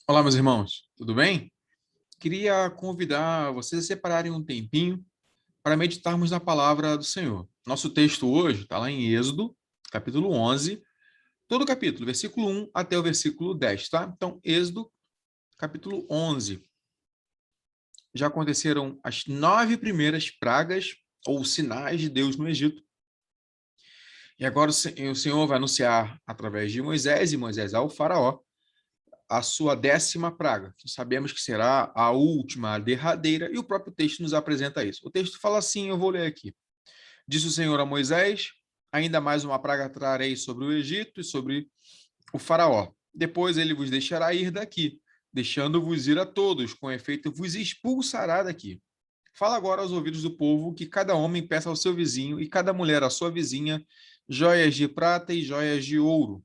Olá, meus irmãos, tudo bem? Queria convidar vocês a separarem um tempinho para meditarmos na palavra do Senhor. Nosso texto hoje está lá em Êxodo, capítulo 11, todo o capítulo, versículo 1 até o versículo 10, tá? Então, Êxodo, capítulo 11. Já aconteceram as 9 primeiras pragas ou sinais de Deus no Egito. E agora o Senhor vai anunciar através de Moisés, e Moisés ao faraó, a sua 10ª praga, que sabemos que será a última, a derradeira, e o próprio texto nos apresenta isso. O texto fala assim, eu vou ler aqui. Disse o Senhor a Moisés, ainda mais uma praga trarei sobre o Egito e sobre o faraó. Depois ele vos deixará ir daqui, deixando-vos ir a todos, com efeito vos expulsará daqui. Fala agora aos ouvidos do povo que cada homem peça ao seu vizinho e cada mulher à sua vizinha joias de prata e joias de ouro.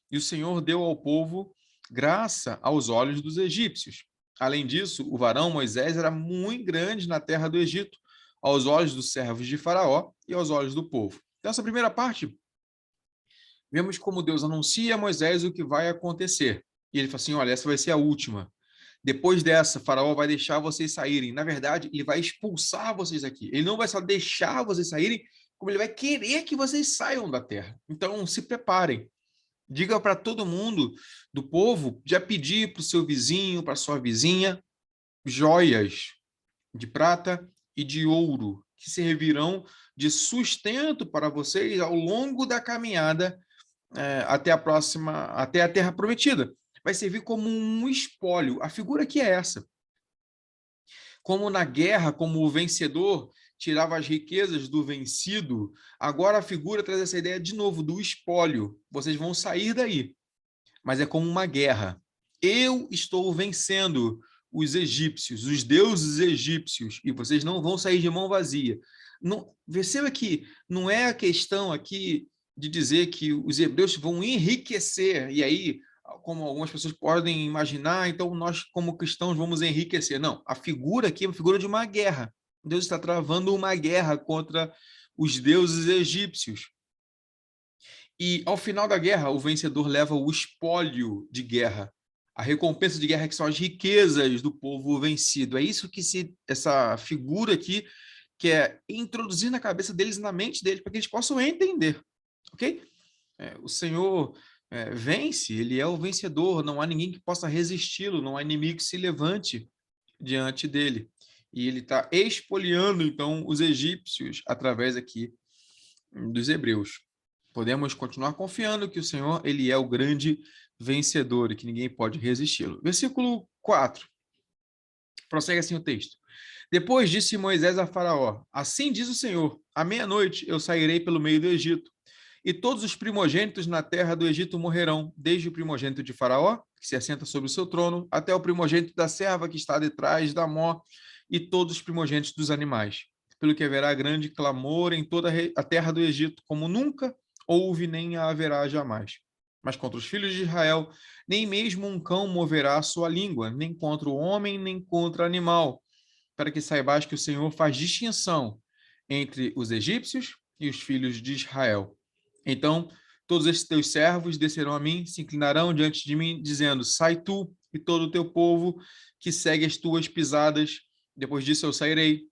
E o Senhor deu ao povo graça aos olhos dos egípcios. Além disso, o varão Moisés era muito grande na terra do Egito, aos olhos dos servos de Faraó e aos olhos do povo. Então, essa primeira parte, vemos como Deus anuncia a Moisés o que vai acontecer. E ele fala assim: olha, essa vai ser a última. Depois dessa, Faraó vai deixar vocês saírem. Na verdade, ele vai expulsar vocês aqui. Ele não vai só deixar vocês saírem, como ele vai querer que vocês saiam da terra. Então, se preparem. Diga para todo mundo do povo já pedir para o seu vizinho, para sua vizinha, joias de prata e de ouro, que servirão de sustento para vocês ao longo da caminhada até a terra prometida. Vai servir como um espólio. A figura que é essa. Como na guerra, como o vencedor tirava as riquezas do vencido, agora a figura traz essa ideia de novo do espólio. Vocês vão sair daí, mas é como uma guerra. Eu estou vencendo os egípcios, os deuses egípcios, e vocês não vão sair de mão vazia. Não, perceba que não é a questão aqui de dizer que os hebreus vão enriquecer, e aí, como algumas pessoas podem imaginar, então nós, como cristãos, vamos enriquecer. Não, a figura aqui é uma figura de uma guerra. Deus está travando uma guerra contra os deuses egípcios. E ao final da guerra, o vencedor leva o espólio de guerra, a recompensa de guerra, que são as riquezas do povo vencido. É isso que essa figura aqui quer introduzir na cabeça deles, na mente deles, para que eles possam entender, ok? O Senhor vence, ele é o vencedor, não há ninguém que possa resisti-lo, não há inimigo que se levante diante dele. E ele está expoliando, então, os egípcios através aqui dos hebreus. Podemos continuar confiando que o Senhor, ele é o grande vencedor e que ninguém pode resisti-lo. Versículo 4. Prossegue assim o texto. Depois disse Moisés a Faraó: assim diz o Senhor: à meia-noite eu sairei pelo meio do Egito, e todos os primogênitos na terra do Egito morrerão, desde o primogênito de Faraó, que se assenta sobre o seu trono, até o primogênito da serva que está detrás da mó, e todos os primogênitos dos animais. Pelo que haverá grande clamor em toda a terra do Egito, como nunca houve nem haverá jamais. Mas contra os filhos de Israel, nem mesmo um cão moverá a sua língua, nem contra o homem, nem contra o animal, para que saibais que o Senhor faz distinção entre os egípcios e os filhos de Israel. Então, todos estes teus servos descerão a mim, se inclinarão diante de mim, dizendo: sai tu e todo o teu povo que segue as tuas pisadas. Depois disso eu sairei.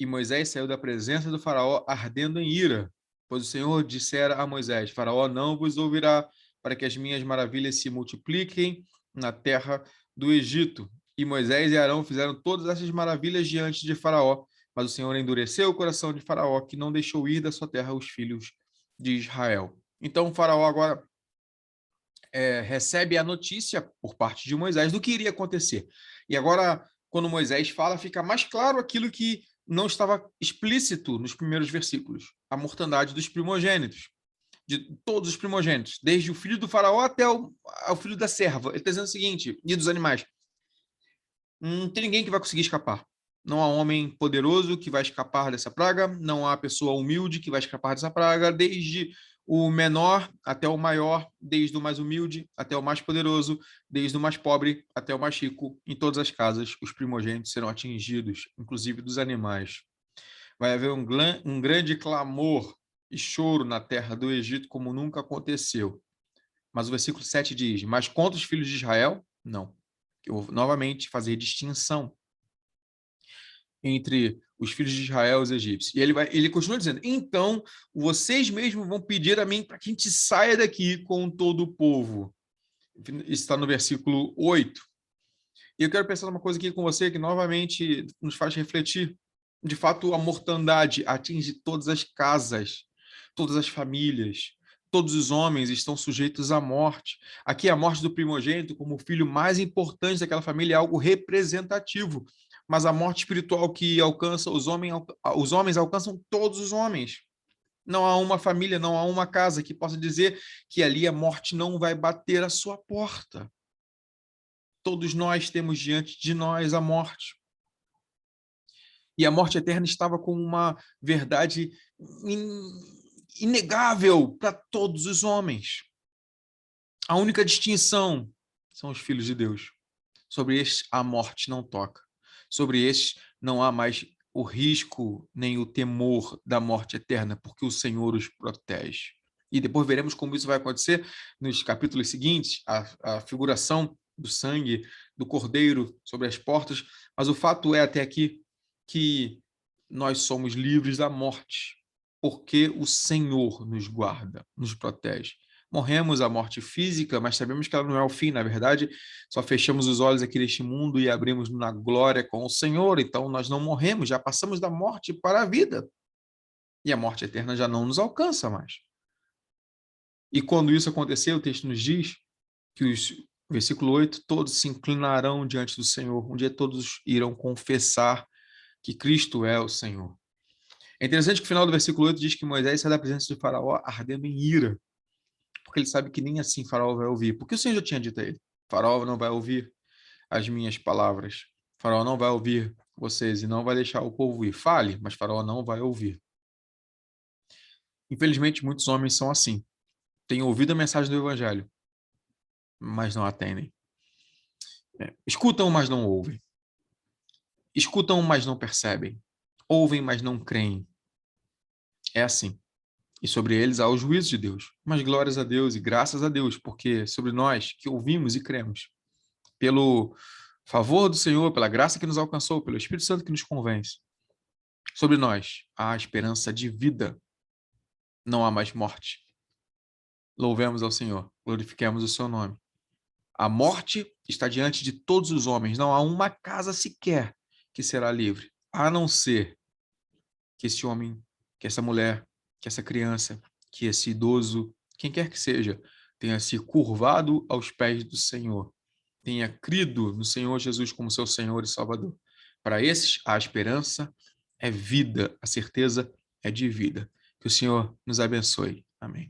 E Moisés saiu da presença do faraó ardendo em ira, pois o Senhor dissera a Moisés: Faraó não vos ouvirá, para que as minhas maravilhas se multipliquem na terra do Egito. E Moisés e Arão fizeram todas essas maravilhas diante de Faraó, mas o Senhor endureceu o coração de Faraó, que não deixou ir da sua terra os filhos de Israel. Então, Faraó agora recebe a notícia por parte de Moisés do que iria acontecer. E agora, quando Moisés fala, fica mais claro aquilo que não estava explícito nos primeiros versículos: a mortandade dos primogênitos, de todos os primogênitos, desde o filho do faraó até ao filho da serva. Ele está dizendo o seguinte: e dos animais, não tem ninguém que vai conseguir escapar. Não há homem poderoso que vai escapar dessa praga, não há pessoa humilde que vai escapar dessa praga, desde o menor até o maior, desde o mais humilde até o mais poderoso, desde o mais pobre até o mais rico. Em todas as casas, os primogênitos serão atingidos, inclusive dos animais. Vai haver um grande clamor e choro na terra do Egito, como nunca aconteceu. Mas o versículo 7 diz: mas contra os filhos de Israel, Não. Eu vou novamente fazer distinção entre os filhos de Israel e os egípcios. E ele continua dizendo, então vocês mesmos vão pedir a mim para que a gente saia daqui com todo o povo. Isso está no versículo 8. E eu quero pensar numa coisa aqui com você que novamente nos faz refletir. De fato, a mortandade atinge todas as casas, todas as famílias, todos os homens estão sujeitos à morte. Aqui, a morte do primogênito, como o filho mais importante daquela família, é algo representativo. Mas a morte espiritual que alcança os homens alcançam todos os homens. Não há uma família, não há uma casa que possa dizer que ali a morte não vai bater à sua porta. Todos nós temos diante de nós a morte. E a morte eterna estava como uma verdade inegável para todos os homens. A única distinção são os filhos de Deus. Sobre estes, a morte não toca. Sobre estes, não há mais o risco nem o temor da morte eterna, porque o Senhor os protege. E depois veremos como isso vai acontecer nos capítulos seguintes, a figuração do sangue do cordeiro sobre as portas, mas o fato é até aqui que nós somos livres da morte, porque o Senhor nos guarda, nos protege. Morremos a morte física, mas sabemos que ela não é o fim, na verdade, só fechamos os olhos aqui neste mundo e abrimos na glória com o Senhor, então nós não morremos, já passamos da morte para a vida. E a morte eterna já não nos alcança mais. E quando isso acontecer, o texto nos diz que versículo 8, todos se inclinarão diante do Senhor, um dia todos irão confessar que Cristo é o Senhor. É interessante que o final do versículo 8 diz que Moisés sai da presença de Faraó ardendo em ira, porque ele sabe que nem assim Faraó vai ouvir. Porque o Senhor já tinha dito a ele, Faraó não vai ouvir as minhas palavras, Faraó não vai ouvir vocês e não vai deixar o povo ir. Fale, mas Faraó não vai ouvir. Infelizmente, muitos homens são assim. Têm ouvido a mensagem do evangelho, mas não atendem. Escutam, mas não ouvem. Escutam, mas não percebem. Ouvem, mas não creem. É assim. E sobre eles há o juízo de Deus. Mas glórias a Deus e graças a Deus, porque sobre nós que ouvimos e cremos, pelo favor do Senhor, pela graça que nos alcançou, pelo Espírito Santo que nos convence, sobre nós há a esperança de vida. Não há mais morte. Louvemos ao Senhor, glorifiquemos o seu nome. A morte está diante de todos os homens. Não há uma casa sequer que será livre, a não ser que esse homem, que essa mulher, que essa criança, que esse idoso, quem quer que seja, tenha se curvado aos pés do Senhor, tenha crido no Senhor Jesus como seu Senhor e Salvador. Para esses, a esperança é vida, a certeza é de vida. Que o Senhor nos abençoe. Amém.